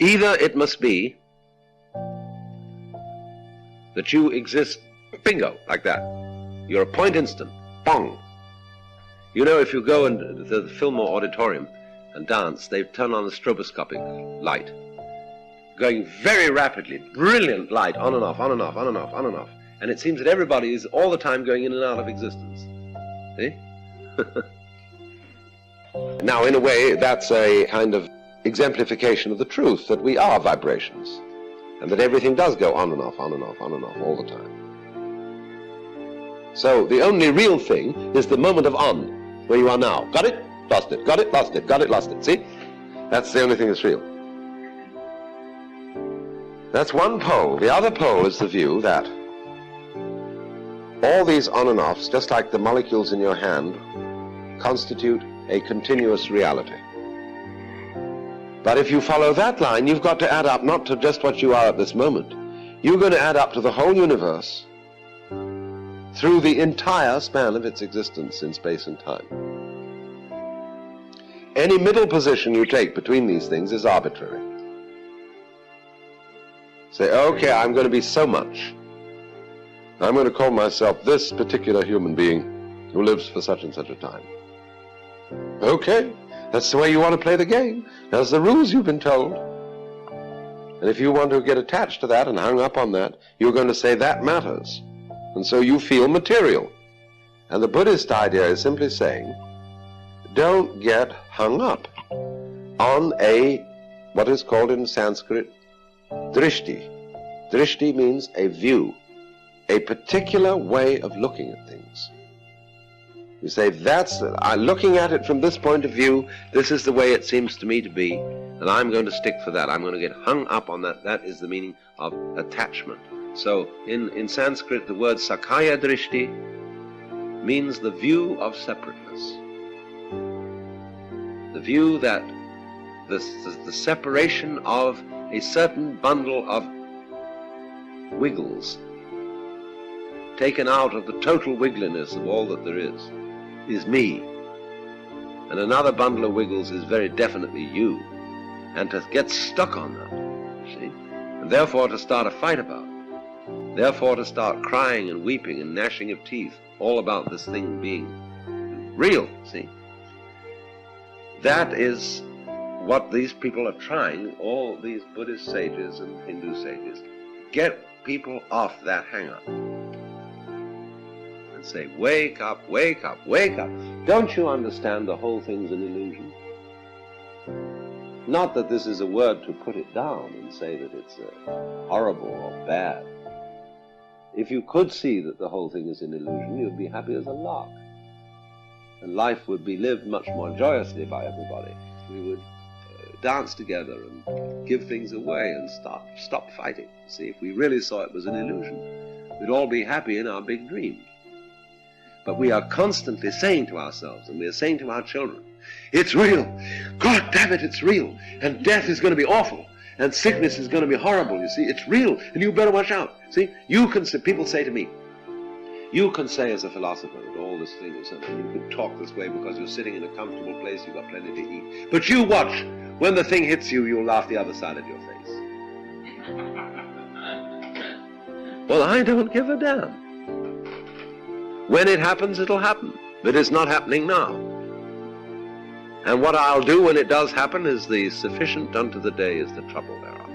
Either it must be that you exist, bingo, like that. You're a point instant, bong. You know, if you go into the Fillmore Auditorium and dance, they turn on the stroboscopic light, going very rapidly, brilliant light, on and off, on and off, on and off, on and off. And it seems that everybody is all the time going in and out of existence. See? Now, in a way, that's a kind of exemplification of the truth that we are vibrations, and that everything does go on and off, on and off, on and off, all the time. So the only real thing is the moment of on, where you are now. Got it? Lost it. Got it? Lost it. Got it? Lost it. See? That's the only thing that's real. That's one pole. The other pole is the view that all these on and offs, just like the molecules in your hand, constitute a continuous reality. But if you follow that line, you've got to add up not to just what you are at this moment. You're going to add up to the whole universe through the entire span of its existence in space and time. Any middle position you take between these things is arbitrary. Say, okay, I'm going to be so much. I'm going to call myself this particular human being who lives for such and such a time. Okay, that's the way you want to play the game. That's the rules you've been told. And if you want to get attached to that and hung up on that, you're going to say that matters. And so you feel material. And the Buddhist idea is simply saying, don't get hung up on what is called in Sanskrit, drishti. Drishti means a view, a particular way of looking at things. You say, looking at it from this point of view, this is the way it seems to me to be, and I'm going to stick for that. I'm going to get hung up on that. That is the meaning of attachment. So in Sanskrit, the word sakaya drishti means the view of separateness. The view that the separation of a certain bundle of wiggles, taken out of the total wiggliness of all that there is me. And another bundle of wiggles is very definitely you. And to get stuck on that, see? And therefore to start a fight about it. Therefore to start crying and weeping and gnashing of teeth, all about this thing being real, see? That is what these people are trying, all these Buddhist sages and Hindu sages, get people off that hang-up. And say, wake up, wake up, wake up. Don't you understand the whole thing's an illusion? Not that this is a word to put it down and say that it's horrible or bad. If you could see that the whole thing is an illusion, you'd be happy as a lark. And life would be lived much more joyously by everybody. We would dance together and give things away and stop fighting. See, if we really saw it was an illusion, we'd all be happy in our big dream. But we are constantly saying to ourselves, and we are saying to our children, it's real. God damn it, it's real. And death is going to be awful. And sickness is going to be horrible, you see. It's real, and you better watch out. See, you can say, people say to me, you can say as a philosopher that all this thing is something. You can talk this way because you're sitting in a comfortable place, you've got plenty to eat. But you watch, when the thing hits you, you'll laugh the other side of your face. Well, I don't give a damn. When it happens, it'll happen. But it's not happening now. And what I'll do when it does happen is the sufficient unto the day is the trouble thereof.